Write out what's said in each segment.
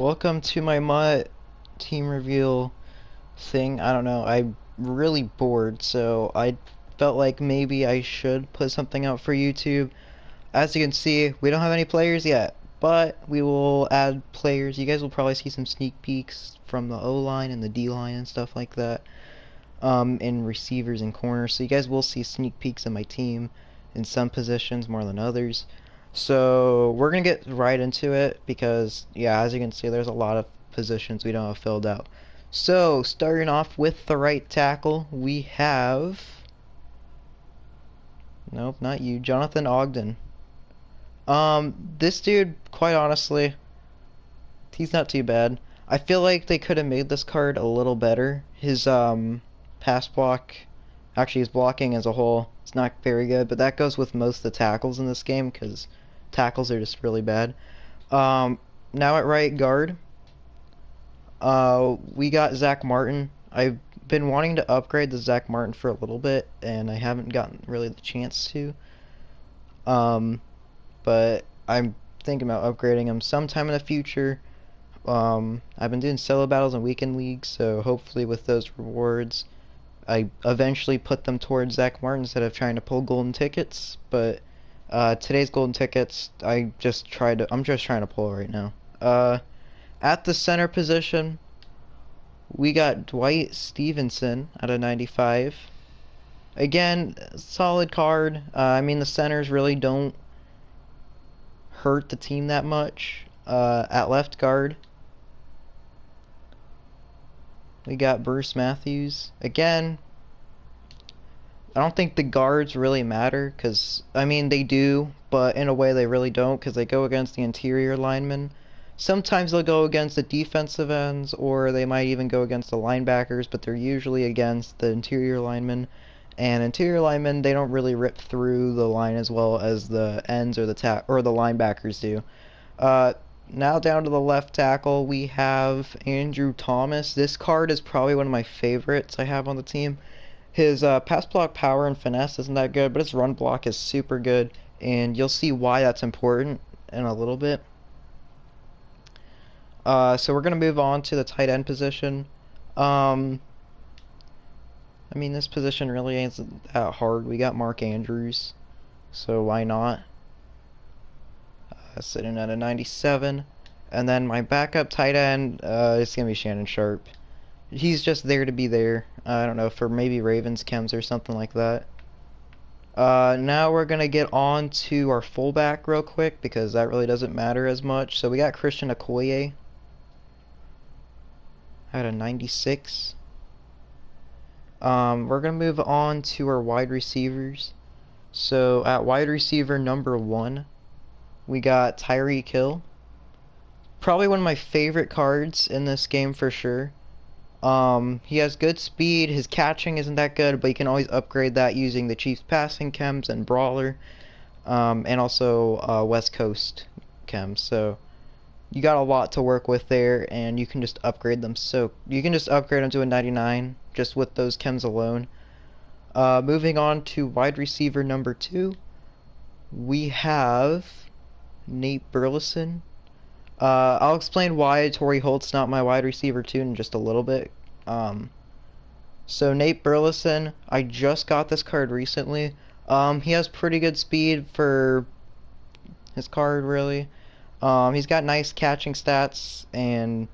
Welcome to my MUT Team Reveal thing. I don't know, I'm really bored, so I felt like maybe I should put something out for YouTube. As you can see, we don't have any players yet, but we will add players. You guys will probably see some sneak peeks from the O-line and the D-line and stuff like that, and receivers and corners. So you guys will see sneak peeks of my team in some positions more than others. So we're gonna get right into it because yeah, as you can see, there's a lot of positions we don't have filled out. So starting off with the right tackle, we have nope, not you, Jonathan Ogden. This dude, quite honestly, he's not too bad. I feel like they could have made this card a little better. His pass block, actually his blocking as a whole, it's not very good, but that goes with most of the tackles in this game because tackles are just really bad. Um, Now at right guard, we got Zach Martin. I've been wanting to upgrade the Zach Martin for a little bit, and I haven't gotten really the chance to. Um, but I'm thinking about upgrading him sometime in the future. I've been doing solo battles and weekend leagues, so hopefully with those rewards, I eventually put them towards Zach Martin instead of trying to pull golden tickets. But today's golden tickets, I'm just trying to pull right now. At the center position, we got Dwight Stevenson at a 95. Again, solid card. I mean, the centers really don't hurt the team that much. At left guard, we got Bruce Matthews. Again, I don't think the guards really matter, because, I mean, they do, but in a way they really don't, because they go against the interior linemen. Sometimes they'll go against the defensive ends, or they might even go against the linebackers, but they're usually against the interior linemen. And interior linemen, they don't really rip through the line as well as the ends or the linebackers do. Now down to the left tackle, we have Andrew Thomas. This card is probably one of my favorites I have on the team. His pass block power and finesse isn't that good, but his run block is super good, and you'll see why that's important in a little bit. So we're going to move on to the tight end position. I mean, this position really ain't that hard. We got Mark Andrews, so why not? Sitting at a 97. And then my backup tight end is going to be Shannon Sharp. He's just there to be there. I don't know, for maybe Ravens chems or something like that. Now we're going to get on to our fullback real quick because that really doesn't matter as much. So we got Christian Okoye at a 96. We're going to move on to our wide receivers. So at wide receiver number 1, we got Tyreek Hill. Probably one of my favorite cards in this game for sure. He has good speed. His catching isn't that good, but you can always upgrade that using the Chiefs passing chems and brawler, and also West Coast chems. So you got a lot to work with there, and you can just upgrade them. So you can just upgrade them to a 99 just with those chems alone. Moving on to wide receiver number 2, we have Nate Burleson. I'll explain why Torrey Holt's not my wide receiver 2 in just a little bit. So Nate Burleson, I just got this card recently. He has pretty good speed for his card, really. He's got nice catching stats, and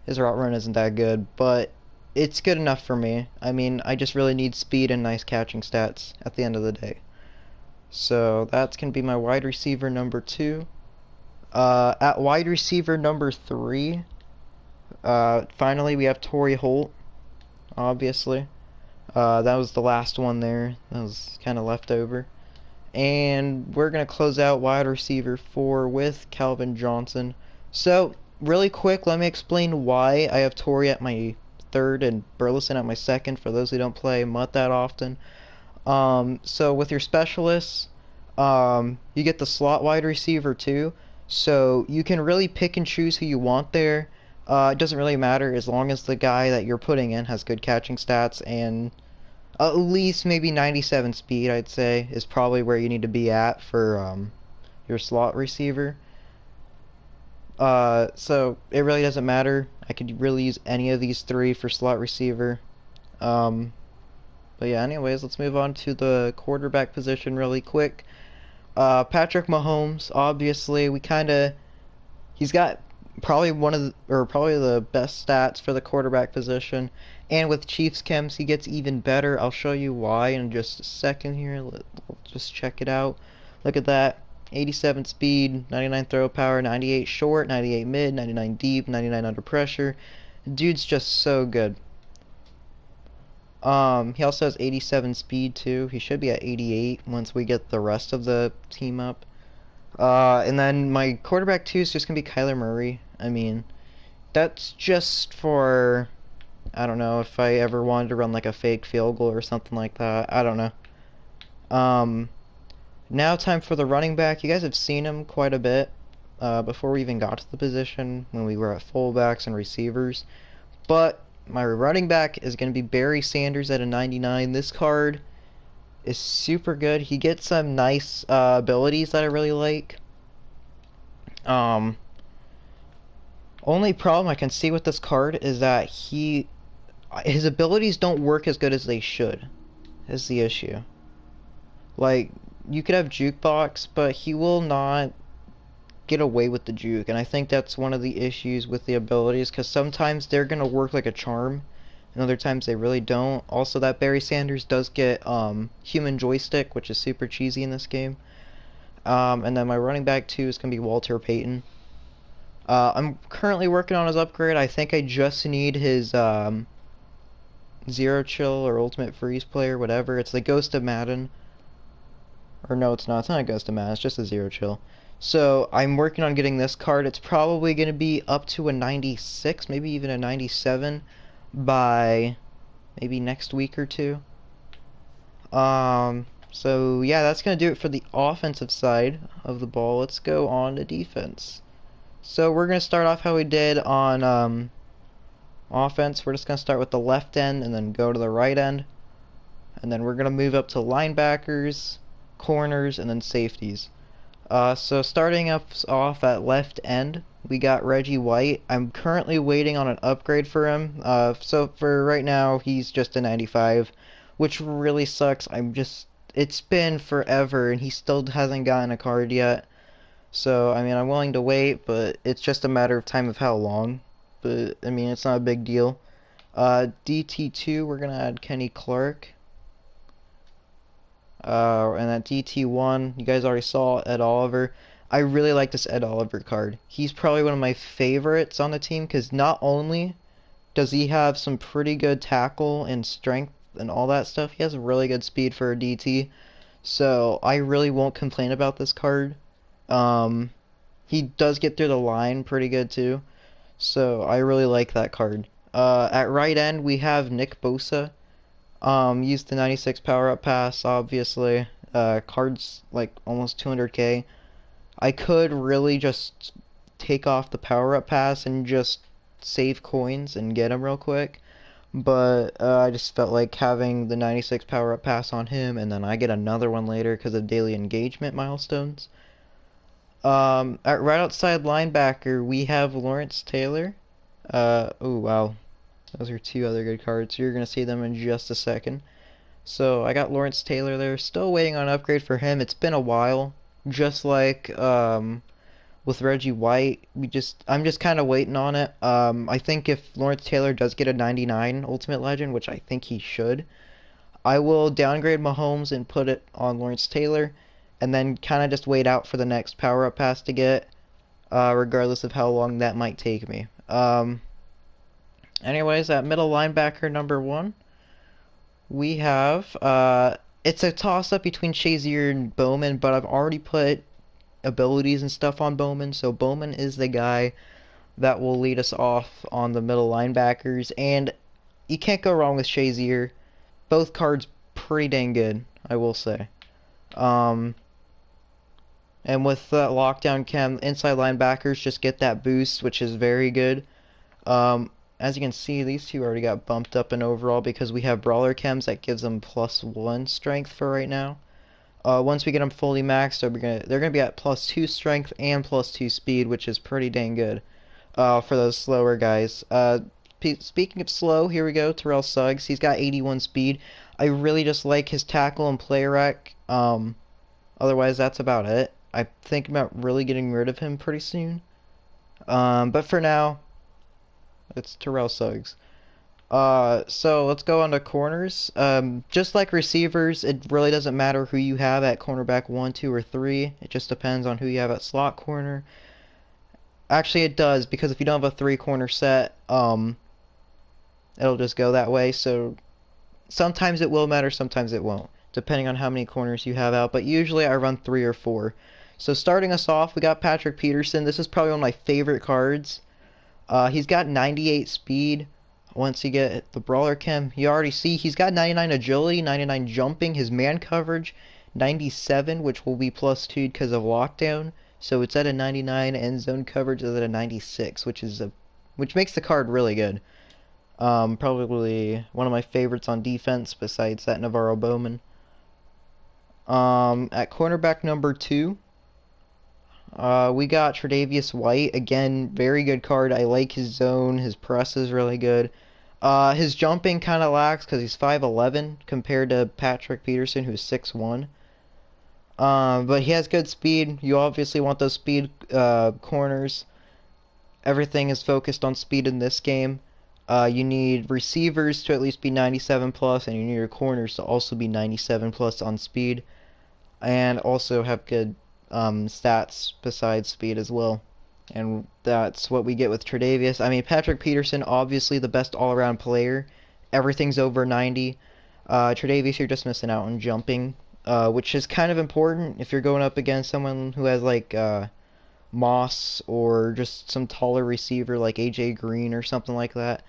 his route run isn't that good, but it's good enough for me. I mean, I just really need speed and nice catching stats at the end of the day. So that's going to be my wide receiver number 2. At wide receiver number 3, finally we have Torrey Holt, obviously. That was the last one there. That was kind of left over. And we're going to close out wide receiver 4 with Calvin Johnson. So, really quick, let me explain why I have Torrey at my 3rd and Burleson at my 2nd for those who don't play MUT that often. So with your specialists, you get the slot wide receiver too. So you can really pick and choose who you want there. It doesn't really matter as long as the guy that you're putting in has good catching stats and at least maybe 97 speed, I'd say, is probably where you need to be at for your slot receiver. So it really doesn't matter. I could really use any of these three for slot receiver. Um, but yeah, anyways, let's move on to the quarterback position really quick. Patrick Mahomes, obviously, he's got probably probably the best stats for the quarterback position. And with Chiefs chems, he gets even better. I'll show you why in just a second here. Let's just check it out. Look at that. 87 speed, 99 throw power, 98 short, 98 mid, 99 deep, 99 under pressure. Dude's just so good. He also has 87 speed too. He should be at 88 once we get the rest of the team up. And then my quarterback 2 is just gonna be Kyler Murray. I mean, that's just for, I don't know, if I ever wanted to run like a fake field goal or something like that. I don't know. Um, Now time for the running back. You guys have seen him quite a bit before we even got to the position when we were at fullbacks and receivers. But my running back is going to be Barry Sanders at a 99. This card is super good. He gets some nice abilities that I really like. Um, Only problem I can see with this card is that his abilities don't work as good as they should, is the issue. Like, you could have Jukebox, but he will not get away with the juke, and I think that's one of the issues with the abilities, because sometimes they're going to work like a charm, and other times they really don't. Also, that Barry Sanders does get human joystick, which is super cheesy in this game. And then my running back 2 is going to be Walter Payton. I'm currently working on his upgrade. I think I just need his Zero Chill or Ultimate Freeze player, whatever. It's the Ghost of Madden. Or no, it's not. It's not a Ghost of Madden. It's just a Zero Chill. So I'm working on getting this card. It's probably going to be up to a 96, maybe even a 97 by maybe next week or two. So yeah, that's going to do it for the offensive side of the ball. Let's go on to defense. So we're going to start off how we did on offense. We're just going to start with the left end and then go to the right end. And then we're going to move up to linebackers, corners, and then safeties. So starting off at left end, we got Reggie White. I'm currently waiting on an upgrade for him. So for right now, he's just a 95, which really sucks. It's been forever, and he still hasn't gotten a card yet. So, I mean, I'm willing to wait, but it's just a matter of time of how long. But, I mean, it's not a big deal. DT2, we're going to add Kenny Clark. And at DT1, you guys already saw Ed Oliver. I really like this Ed Oliver card. He's probably one of my favorites on the team because not only does he have some pretty good tackle and strength and all that stuff, he has really good speed for a DT. So I really won't complain about this card. He does get through the line pretty good too. So I really like that card. At right end, we have Nick Bosa. Used the 96 power-up pass, obviously. Cards like almost 200k. I could really just take off the power-up pass and just save coins and get him real quick. But I just felt like having the 96 power-up pass on him, and then I get another one later because of daily engagement milestones. At right outside linebacker, we have Lawrence Taylor. Oh, wow. Those are two other good cards. You're going to see them in just a second. So I got Lawrence Taylor there. Still waiting on an upgrade for him. It's been a while. Just like with Reggie White, I'm just kind of waiting on it. I think if Lawrence Taylor does get a 99 Ultimate Legend, which I think he should, I will downgrade Mahomes and put it on Lawrence Taylor, and then kind of just wait out for the next power-up pass to get, regardless of how long that might take me. Anyways, at middle linebacker number 1, we have, it's a toss-up between Shazier and Bowman, but I've already put abilities and stuff on Bowman, so Bowman is the guy that will lead us off on the middle linebackers, and you can't go wrong with Shazier. Both cards pretty dang good, I will say. And with that lockdown chem, inside linebackers just get that boost, which is very good. As you can see, these two already got bumped up in overall because we have brawler chems that gives them +1 strength for right now. Once we get them fully maxed, they're gonna be at +2 strength and +2 speed, which is pretty dang good for those slower guys. Speaking of slow, here we go. Terrell Suggs. He's got 81 speed. I really just like his tackle and play rec. Otherwise, that's about it. I think about really getting rid of him pretty soon. But for now, it's Terrell Suggs. So let's go on to corners. Just like receivers, it really doesn't matter who you have at cornerback 1, 2, or 3. It just depends on who you have at slot corner. Actually, it does, because if you don't have a 3-corner set, it'll just go that way. So sometimes it will matter, sometimes it won't, depending on how many corners you have out. But usually I run 3 or 4. So starting us off, we got Patrick Peterson. This is probably one of my favorite cards. He's got 98 speed. Once you get the brawler chem, you already see he's got 99 agility, 99 jumping. His man coverage 97, which will be +2 because of lockdown. So it's at a 99, and zone coverage is at a 96, which makes the card really good. Probably one of my favorites on defense besides that Navarro Bowman. At cornerback number 2, we got Tre'Davious White. Again, very good card. I like his zone. His press is really good. His jumping kind of lacks because he's 5'11 compared to Patrick Peterson, who's 6'1. But he has good speed. You obviously want those speed corners. Everything is focused on speed in this game. You need receivers to at least be 97 plus, and you need your corners to also be 97 plus on speed, and also have good stats besides speed as well. And that's what we get with Tre'Davious. I mean, Patrick Peterson, obviously the best all-around player. Everything's over 90. Tre'Davious, you're just missing out on jumping, which is kind of important if you're going up against someone who has like Moss or just some taller receiver like AJ Green or something like that.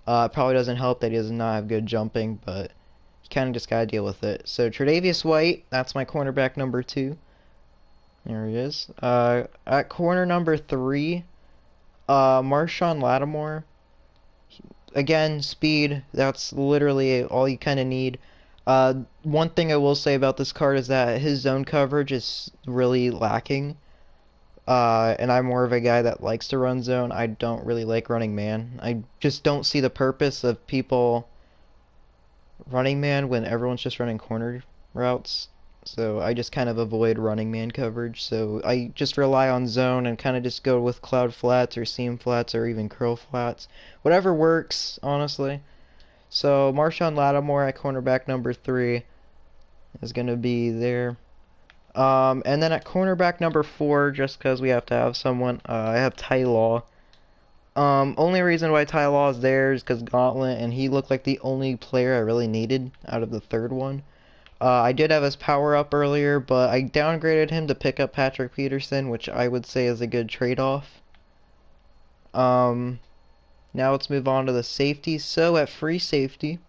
It probably doesn't help that he does not have good jumping, but you kind of just gotta deal with it. So Tre'Davious White, that's my cornerback number 2. There he is. At corner number 3, Marshawn Lattimore. Again, speed. That's literally all you kind of need. One thing I will say about this card is that his zone coverage is really lacking. And I'm more of a guy that likes to run zone. I don't really like running man. I just don't see the purpose of people running man when everyone's just running corner routes. So I just kind of avoid running man coverage. So I just rely on zone and kind of just go with cloud flats or seam flats or even curl flats. Whatever works, honestly. So Marshawn Lattimore at cornerback number 3 is going to be there. And then at cornerback number 4, just because we have to have someone, I have Ty Law. Only reason why Ty Law is there is because Gauntlet, and he looked like the only player I really needed out of the third one. I did have his power up earlier, but I downgraded him to pick up Patrick Peterson, which I would say is a good trade-off. Now let's move on to the safety. So at free safety,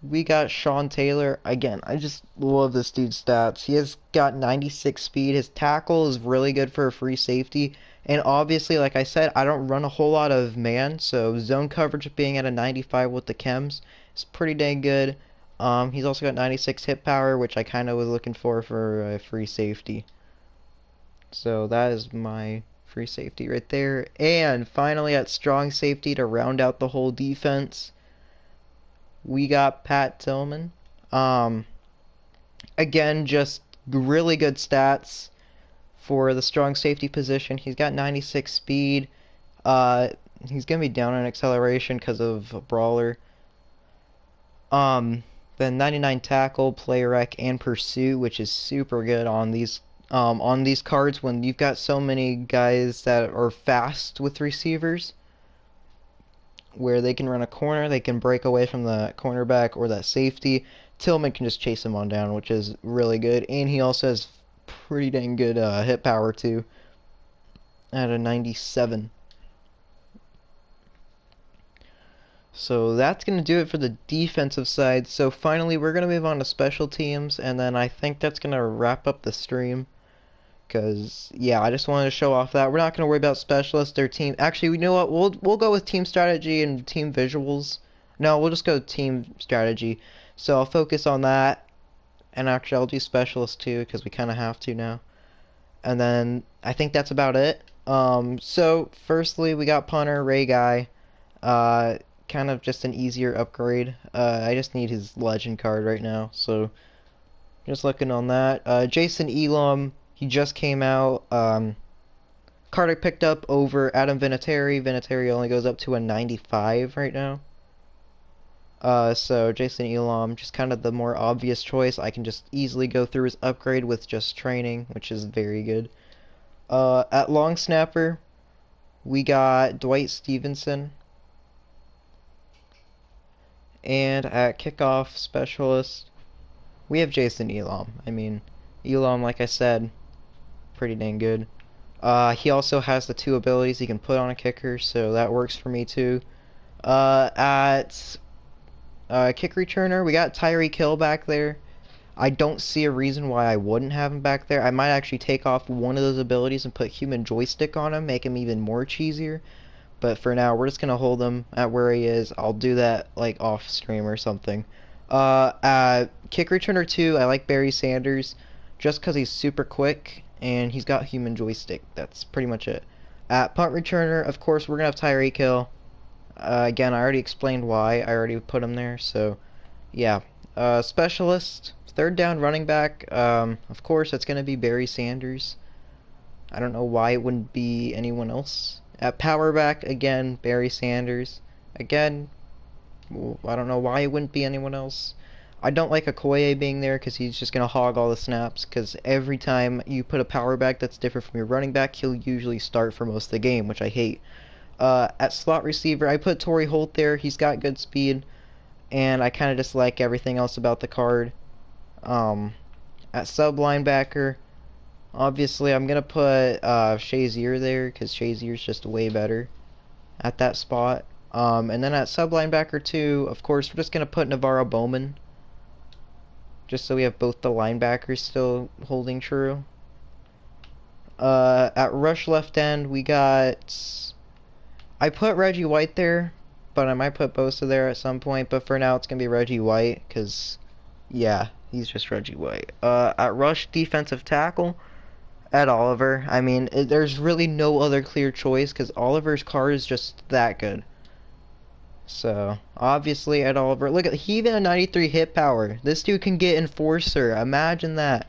we got Sean Taylor. Again, I just love this dude's stats. He has got 96 speed. His tackle is really good for a free safety. And obviously, like I said, I don't run a whole lot of man, so zone coverage being at a 95 with the chems is pretty dang good. He's also got 96 hit power, which I kind of was looking for a free safety. So that is my free safety right there. And finally, at strong safety to round out the whole defense, we got Pat Tillman. Again, just really good stats for the strong safety position. He's got 96 speed. He's going to be down on acceleration because of a brawler. Then 99 tackle, play rec, and pursuit, which is super good on these cards when you've got so many guys that are fast with receivers, where they can run a corner, they can break away from the cornerback or that safety. Tillman can just chase him on down, which is really good. And he also has pretty dang good hit power too, at a 97. So that's going to do it for the defensive side. So finally, we're going to move on to special teams, and then I think that's going to wrap up the stream. Because, yeah, I just wanted to show off that. We're not going to worry about specialists or team. Actually, you know what? We'll go with team strategy and team visuals. No, we'll just go team strategy. So I'll focus on that. And actually, I'll do specialist too, because we kind of have to now. And then I think that's about it. So firstly, we got punter, Ray Guy. Uh, Kind of just an easier upgrade. I just need his legend card right now, so just looking on that. Jason Elam, he just came out. Card I picked up over Adam Vinatieri. Vinatieri only goes up to a 95 right now. So Jason Elam, just kind of the more obvious choice. I can just easily go through his upgrade with just training, which is very good. At long snapper, we got Dwight Stevenson. And at kickoff specialist, we have Jason Elam. I mean, Elam, like I said, pretty dang good. He also has the 2 abilities he can put on a kicker, so that works for me too. At kick returner, we got Tyreek Hill back there. I don't see a reason why I wouldn't have him back there. I might actually take off one of those abilities and put human joystick on him, make him even more cheesier. But for now, we're just gonna hold him at where he is. I'll do that like off stream or something. At kick returner 2, I like Barry Sanders just because he's super quick and he's got human joystick. That's pretty much it. At punt returner, of course, we're gonna have Tyreek Hill. Again, I already explained why. I already put him there, so yeah. Specialist, third down running back. Of course, it's gonna be Barry Sanders. I don't know why it wouldn't be anyone else. At power back, again, Barry Sanders. Again, I don't know why it wouldn't be anyone else. I don't like Okoye being there because he's just going to hog all the snaps, because every time you put a power back that's different from your running back, he'll usually start for most of the game, which I hate. At slot receiver, I put Torrey Holt there. He's got good speed, and I kind of just like everything else about the card. At sub linebacker, obviously, I'm going to put Shazier there because Shazier's just way better at that spot. And then at sub linebacker 2, of course, we're just going to put Navarro Bowman just so we have both the linebackers still holding true. At rush left end, we got... I put Reggie White there, but I might put Bosa there at some point. But for now, it's going to be Reggie White because, yeah, he's just Reggie White. At rush defensive tackle... Ed Oliver. I mean, there's really no other clear choice because Oliver's card is just that good. So, obviously, Ed Oliver. Look at, he even a 93 hit power. This dude can get Enforcer. Imagine that.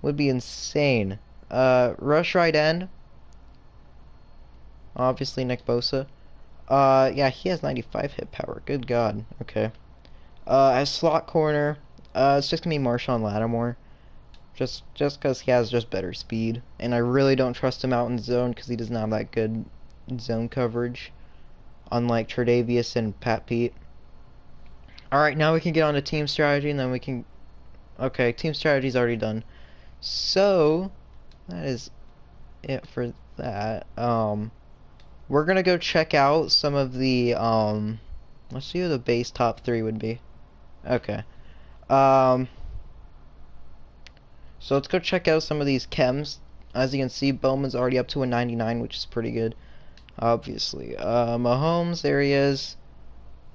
Would be insane. Rush right end. Obviously, Nick Bosa. Yeah, he has 95 hit power. Good God. Okay. As slot corner, it's just gonna be Marshawn Lattimore. Just because he has just better speed. And I really don't trust him out in zone because he doesn't have that good zone coverage. Unlike Tre'Davious and Pat Pete. Alright, now we can get on to team strategy and then we can... Okay, team strategy's already done. So, that is it for that. We're gonna go check out some of the, let's see who the base top 3 would be. Okay. So let's go check out some of these chems. As you can see, Bowman's already up to a 99, which is pretty good. Obviously. Mahomes, there he is.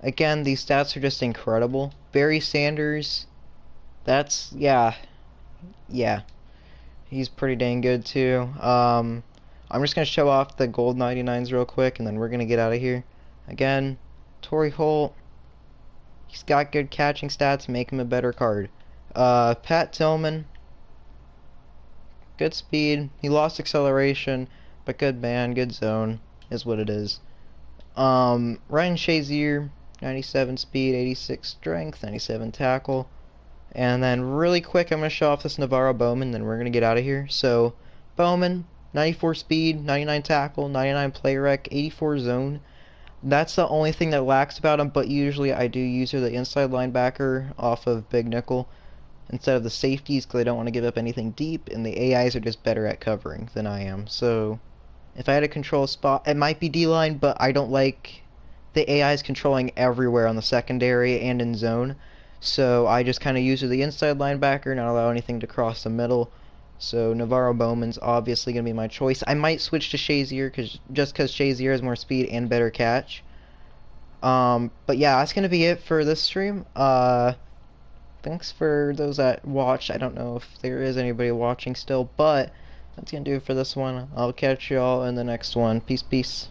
Again, these stats are just incredible. Barry Sanders, that's, yeah. He's pretty dang good too. I'm just going to show off the gold 99s real quick, and then we're going to get out of here. Again, Torrey Holt, he's got good catching stats, make him a better card. Pat Tillman, good speed. He lost acceleration, but good man, good zone is what it is. Ryan Shazier, 97 speed, 86 strength, 97 tackle. And then really quick, I'm going to show off this Navarro Bowman, then we're going to get out of here. So, Bowman, 94 speed, 99 tackle, 99 play rec, 84 zone. That's the only thing that lacks about him, but usually I do use her the inside linebacker off of Big Nickel instead of the safeties because I don't want to give up anything deep, and the AIs are just better at covering than I am. So if I had to control a spot, it might be D-line, but I don't like the AIs controlling everywhere on the secondary and in zone. So I just kind of use the inside linebacker, not allow anything to cross the middle. So Navarro Bowman's obviously going to be my choice. I might switch to Shazier just because Shazier has more speed and better catch. But yeah, that's going to be it for this stream. thanks for those that watched. I don't know if there is anybody watching still, but that's gonna do it for this one. I'll catch y'all in the next one. Peace, peace.